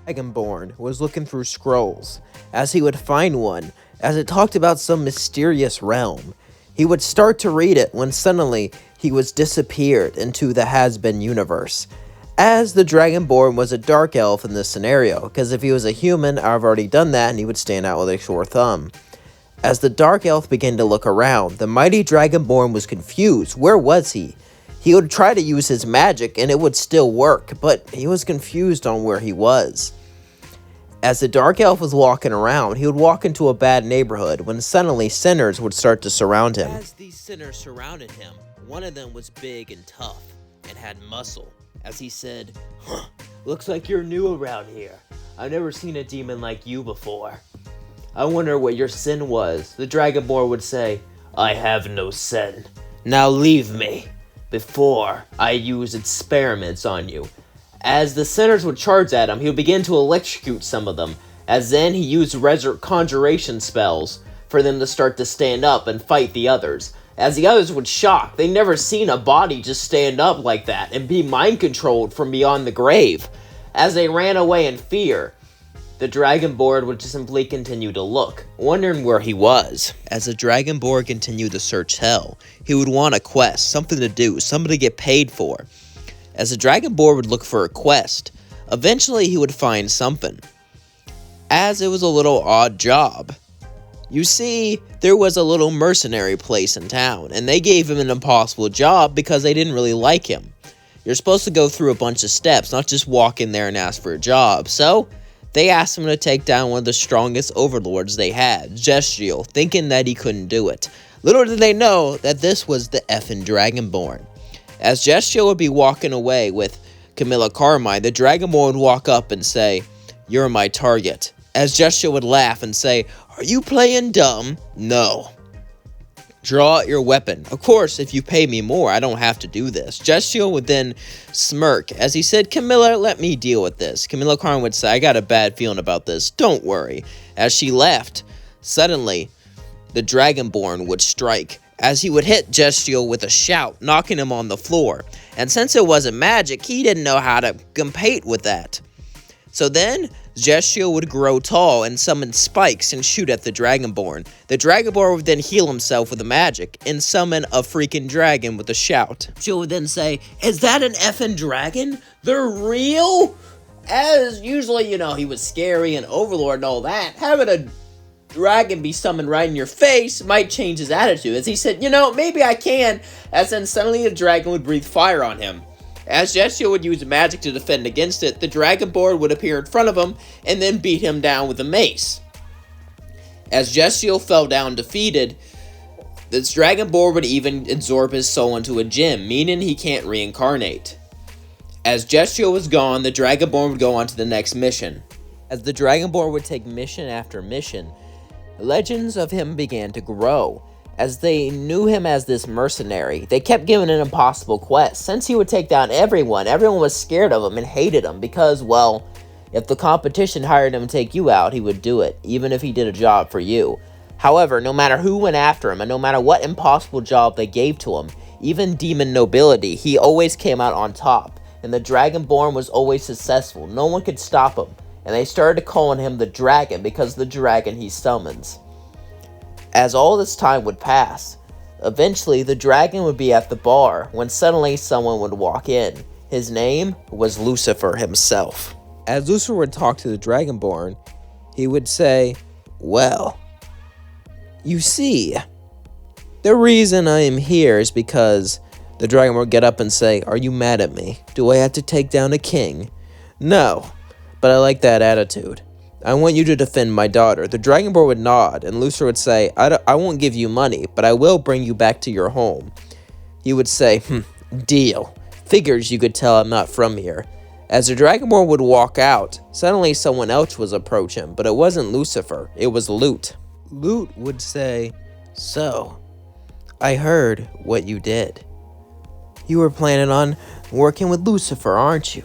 Dragonborn was looking through scrolls, as he would find one, as it talked about some mysterious realm. He would start to read it when suddenly he was disappeared into the Hazbin universe. As the Dragonborn was a dark elf in this scenario, because if he was a human, I've already done that and he would stand out with a sore thumb. As the dark elf began to look around, the mighty Dragonborn was confused. Where was he? He would try to use his magic and it would still work, but he was confused on where he was. As the dark elf was walking around, he would walk into a bad neighborhood when suddenly sinners would start to surround him. As these sinners surrounded him, one of them was big and tough and had muscle. As he said, "Looks like you're new around here. I've never seen a demon like you before. I wonder what your sin was." The Dragonborn would say, "I have no sin. Now leave me before I use experiments on you." As the sinners would charge at him, he would begin to electrocute some of them, as then he used conjuration spells for them to start to stand up and fight the others. As the others would shock, they'd never seen a body just stand up like that and be mind-controlled from beyond the grave. As they ran away in fear, the Dragonborn would simply continue to look, wondering where he was. As the Dragonborn continued to search hell, he would want a quest, something to do, something to get paid for. As the Dragonborn would look for a quest, eventually he would find something, as it was a little odd job. You see, there was a little mercenary place in town, and they gave him an impossible job because they didn't really like him. You're supposed to go through a bunch of steps, not just walk in there and ask for a job. So, they asked him to take down one of the strongest overlords they had, Gestiel, thinking that he couldn't do it. Little did they know that this was the effing Dragonborn. As Gestiel would be walking away with Camilla Carmine, the Dragonborn would walk up and say, "You're my target." As Gestiel would laugh and say, "Are you playing dumb?" "No." "Draw out your weapon." "Of course, if you pay me more, I don't have to do this." Gestiel would then smirk as he said, "Camilla, let me deal with this." Camilla Carmine would say, "I got a bad feeling about this. Don't worry." As she left, suddenly, the Dragonborn would strike, as he would hit Gestiel with a shout, knocking him on the floor. And since it wasn't magic, he didn't know how to compete with that. So then, Gestiel would grow tall and summon spikes and shoot at the Dragonborn. The Dragonborn would then heal himself with the magic and summon a freaking dragon with a shout. Gestiel would then say, "Is that an effing dragon? They're real?" As usually, he was scary and overlord and all that. Having a dragon be summoned right in your face might change his attitude. As he said, "Maybe I can." As then suddenly the dragon would breathe fire on him. As Gestiel would use magic to defend against it, the Dragonborn would appear in front of him and then beat him down with a mace. As Gestiel fell down defeated, this Dragonborn would even absorb his soul into a gem, meaning he can't reincarnate. As Gestiel was gone, the Dragonborn would go on to the next mission. As the Dragonborn would take mission after mission, legends of him began to grow. As they knew him as this mercenary, they kept giving an impossible quest. Since he would take down everyone was scared of him and hated him because, well, if the competition hired him to take you out, he would do it, even if he did a job for you. However, no matter who went after him and no matter what impossible job they gave to him, even demon nobility, he always came out on top. And the Dragonborn was always successful. No one could stop him. And they started calling him the Dragon because of the dragon he summons. As all this time would pass, eventually the dragon would be at the bar when suddenly someone would walk in. His name was Lucifer himself. As Lucifer would talk to the Dragonborn, he would say, "Well, you see, the reason I am here is because..." The Dragonborn would get up and say, "Are you mad at me? Do I have to take down a king?" "No, but I like that attitude. I want you to defend my daughter." The Dragonborn would nod, and Lucifer would say, I won't give you money, but I will bring you back to your home." He would say, "Deal. Figures you could tell I'm not from here." As the Dragonborn would walk out, suddenly someone else was approach him, but it wasn't Lucifer, it was Lute. Lute would say, "So, I heard what you did. You were planning on working with Lucifer, aren't you?"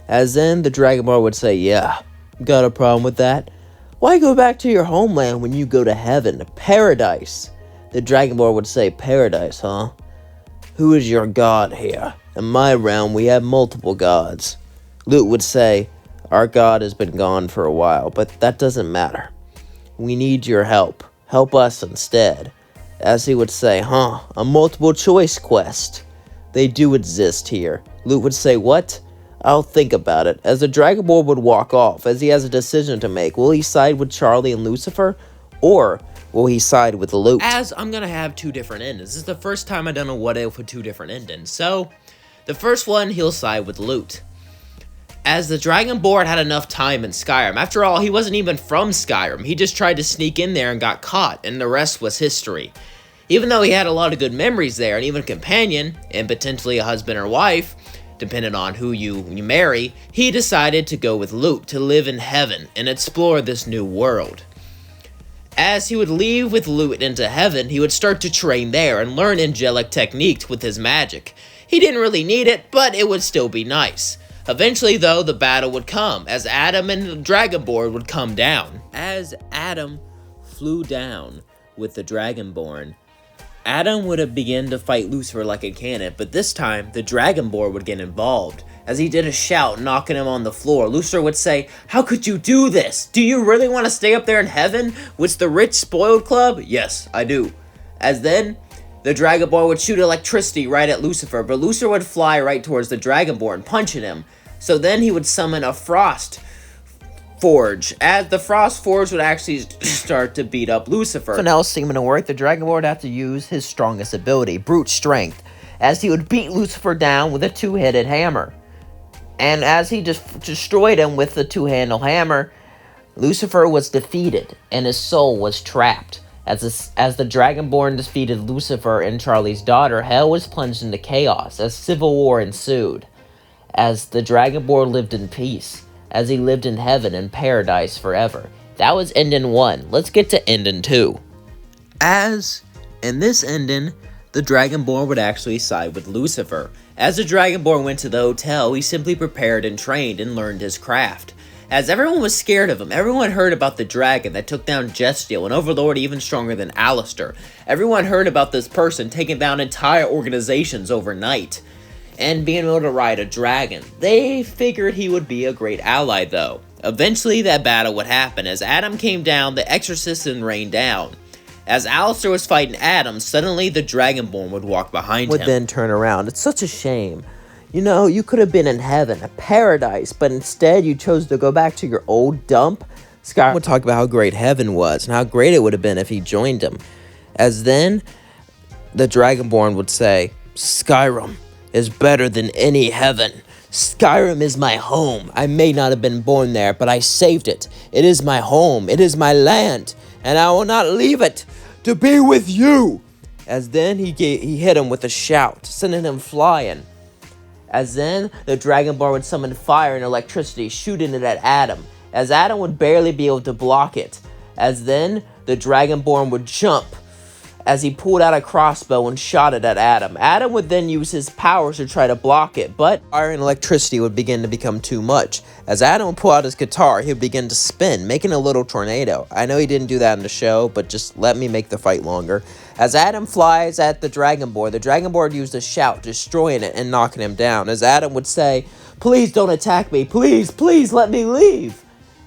As then the Dragonborn would say, "Yeah. Got a problem with that? Why go back to your homeland when you go to heaven, paradise?" The Dragonborn would say, "Paradise, huh? Who is your god here? In my realm, we have multiple gods." Lute would say, Our God has been gone for a while, but that doesn't matter. We need your help. Help us instead. As he would say, a multiple choice quest. They do exist here. Lute would say, what? I'll think about it. As the Dragonborn would walk off, as he has a decision to make. Will he side with Charlie and Lucifer? Or will he side with Lute? As I'm gonna have two different endings. This is the first time I've done a what if with two different endings. So, the first one, he'll side with Lute. As the Dragonborn had enough time in Skyrim. After all, he wasn't even from Skyrim. He just tried to sneak in there and got caught, and the rest was history. Even though he had a lot of good memories there, and even a companion, and potentially a husband or wife, depending on who you marry, he decided to go with Lute to live in heaven and explore this new world. As he would leave with Lute into heaven, he would start to train there and learn angelic techniques with his magic. He didn't really need it, but it would still be nice. Eventually, though, the battle would come, as Adam and the Dragonborn would come down. As Adam flew down with the Dragonborn, Adam would have begun to fight Lucifer like a cannon, but this time, the Dragonborn would get involved. As he did a shout, knocking him on the floor, Lucifer would say, how could you do this? Do you really want to stay up there in heaven with the rich spoiled club? Yes, I do. As then, the Dragonborn would shoot electricity right at Lucifer, but Lucifer would fly right towards the Dragonborn, punching him. So then he would summon a Frost Forge, as the Frost Forge would actually start to beat up Lucifer. Nothing else seeming to work, the Dragonborn would have to use his strongest ability, brute strength, as he would beat Lucifer down with a two-headed hammer. And as he just destroyed him with the two-handle hammer, Lucifer was defeated, and his soul was trapped. As the Dragonborn defeated Lucifer and Charlie's daughter, hell was plunged into chaos, as civil war ensued. As the Dragonborn lived in peace, as he lived in heaven and paradise forever. That was ending 1. Let's get to ending 2. As in this ending, the Dragonborn would actually side with Lucifer. As the Dragonborn went to the hotel, he simply prepared and trained and learned his craft. As everyone was scared of him, everyone heard about the dragon that took down Jestiel, an overlord even stronger than Alistair. Everyone heard about this person taking down entire organizations overnight, and being able to ride a dragon. They figured he would be a great ally though. Eventually that battle would happen. As Adam came down, the exorcism rained down. As Alistair was fighting Adam, suddenly the Dragonborn would walk behind him. Would then turn around. It's such a shame. You know, you could have been in heaven, a paradise, but instead you chose to go back to your old dump. Skyrim would talk about how great heaven was and how great it would have been if he joined him. As then, the Dragonborn would say, Skyrim is better than any heaven. Skyrim is my home. I may not have been born there, but I saved it. It is my home. It is my land, and I will not leave it to be with you. As then he hit him with a shout, sending him flying. As then the Dragonborn would summon fire and electricity, shooting it at Adam, as Adam would barely be able to block it. As then the Dragonborn would jump, as he pulled out a crossbow and shot it at Adam. Adam would then use his powers to try to block it, but fire and electricity would begin to become too much. As Adam would pull out his guitar, he would begin to spin, making a little tornado. I know he didn't do that in the show, but just let me make the fight longer. As Adam flies at the Dragonborn used a shout, destroying it and knocking him down. As Adam would say, please don't attack me, please let me leave.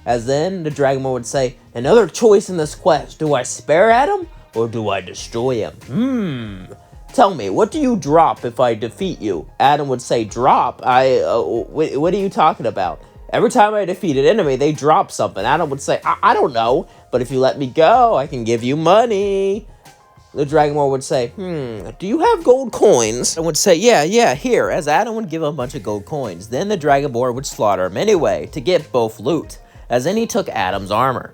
As then the Dragonborn would say, another choice in this quest, do I spare Adam? Or do I destroy him? Tell me, what do you drop if I defeat you? Adam would say, drop? What are you talking about? Every time I defeat an enemy, they drop something. Adam would say, I don't know, but if you let me go, I can give you money. The Dragonborn would say, do you have gold coins? I would say, yeah, here, as Adam would give him a bunch of gold coins. Then the Dragonborn would slaughter him anyway, to get both loot. As then he took Adam's armor.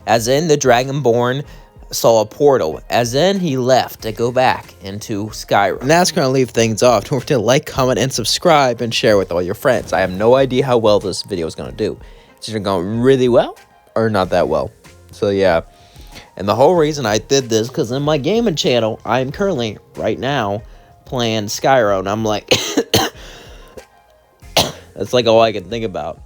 As in the Dragonborn saw a portal, as then he left to go back into Skyrim. And that's going to leave things off. Don't forget to like, comment, and subscribe, and share with all your friends. I have no idea how well this video is going to do. It's either going really well, or not that well. So yeah, and the whole reason I did this, because in my gaming channel, I'm currently, right now, playing Skyrim, and I'm like, that's like all I can think about.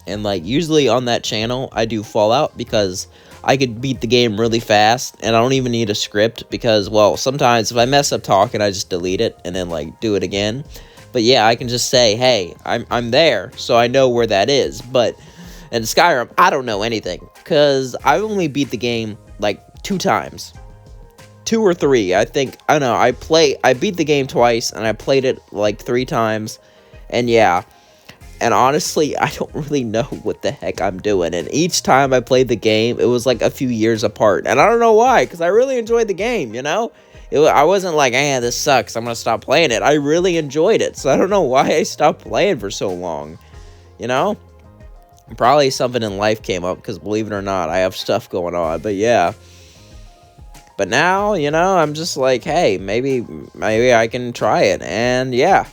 And like, usually on that channel, I do Fallout, because I could beat the game really fast, and I don't even need a script, because, well, sometimes if I mess up talking, I just delete it, and then, like, do it again. But yeah, I can just say, hey, I'm there, so I know where that is. But And Skyrim, I don't know anything, because I only beat the game, like, 2 times. 2 or 3, I think. I don't know, I beat the game twice, and I played it, like, 3 times. And yeah, and honestly, I don't really know what the heck I'm doing. And each time I played the game, it was, like, a few years apart. And I don't know why, because I really enjoyed the game, you know? I wasn't like, this sucks, I'm gonna stop playing it. I really enjoyed it, so I don't know why I stopped playing for so long, you know? Probably something in life came up, because believe it or not, I have stuff going on, but yeah. But now, you know, I'm just like, hey, maybe I can try it, and yeah.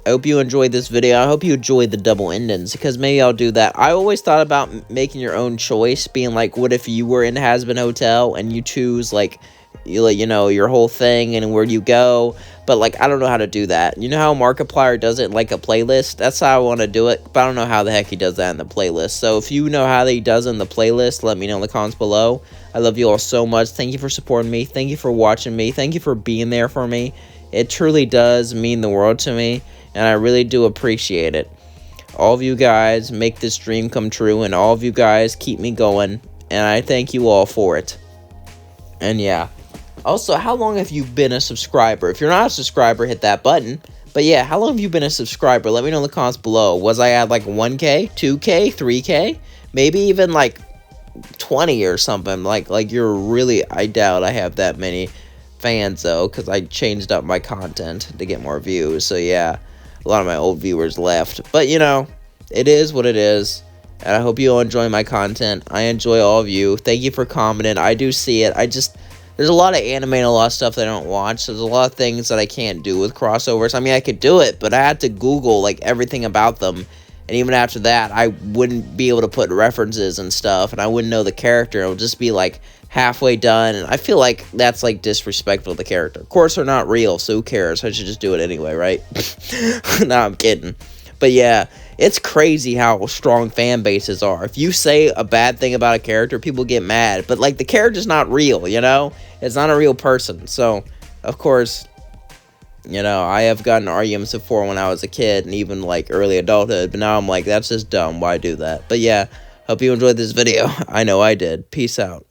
I hope you enjoyed this video. I hope you enjoyed the double endings, because maybe I'll do that. I always thought about making your own choice, being like, what if you were in Hazbin Hotel, and you choose, like, you know, your whole thing and where you go, but like I don't know how to do that. You know how Markiplier does it in like a playlist? That's how I want to do it, but I don't know how the heck he does that in the playlist. So if you know how he does it in the playlist, let me know in the comments below. I love you all so much. Thank you for supporting me. Thank you for watching me. Thank you for being there for me. It truly does mean the world to me, and I really do appreciate it. All of you guys make this dream come true, and all of you guys keep me going, and I thank you all for it. And yeah. Also, how long have you been a subscriber? If you're not a subscriber, hit that button. But yeah, how long have you been a subscriber? Let me know in the comments below. Was I at like 1K, 2K, 3K? Maybe even like 20 or something. Like you're really, I doubt I have that many fans though, because I changed up my content to get more views. So yeah, a lot of my old viewers left. But you know, it is what it is. And I hope you all enjoy my content. I enjoy all of you. Thank you for commenting. I do see it. There's a lot of anime and a lot of stuff that I don't watch. There's a lot of things that I can't do with crossovers. I mean, I could do it, but I had to Google, like, everything about them. And even after that, I wouldn't be able to put references and stuff, and I wouldn't know the character. It would just be, like, halfway done, and I feel like that's, like, disrespectful to the character. Of course, they're not real, so who cares? I should just do it anyway, right? No, I'm kidding. But yeah, it's crazy how strong fan bases are. If you say a bad thing about a character, people get mad. But, like, the character's not real, you know? It's not a real person. So, of course, you know, I have gotten arguments before when I was a kid and even, like, early adulthood. But now I'm like, that's just dumb. Why do that? But yeah, hope you enjoyed this video. I know I did. Peace out.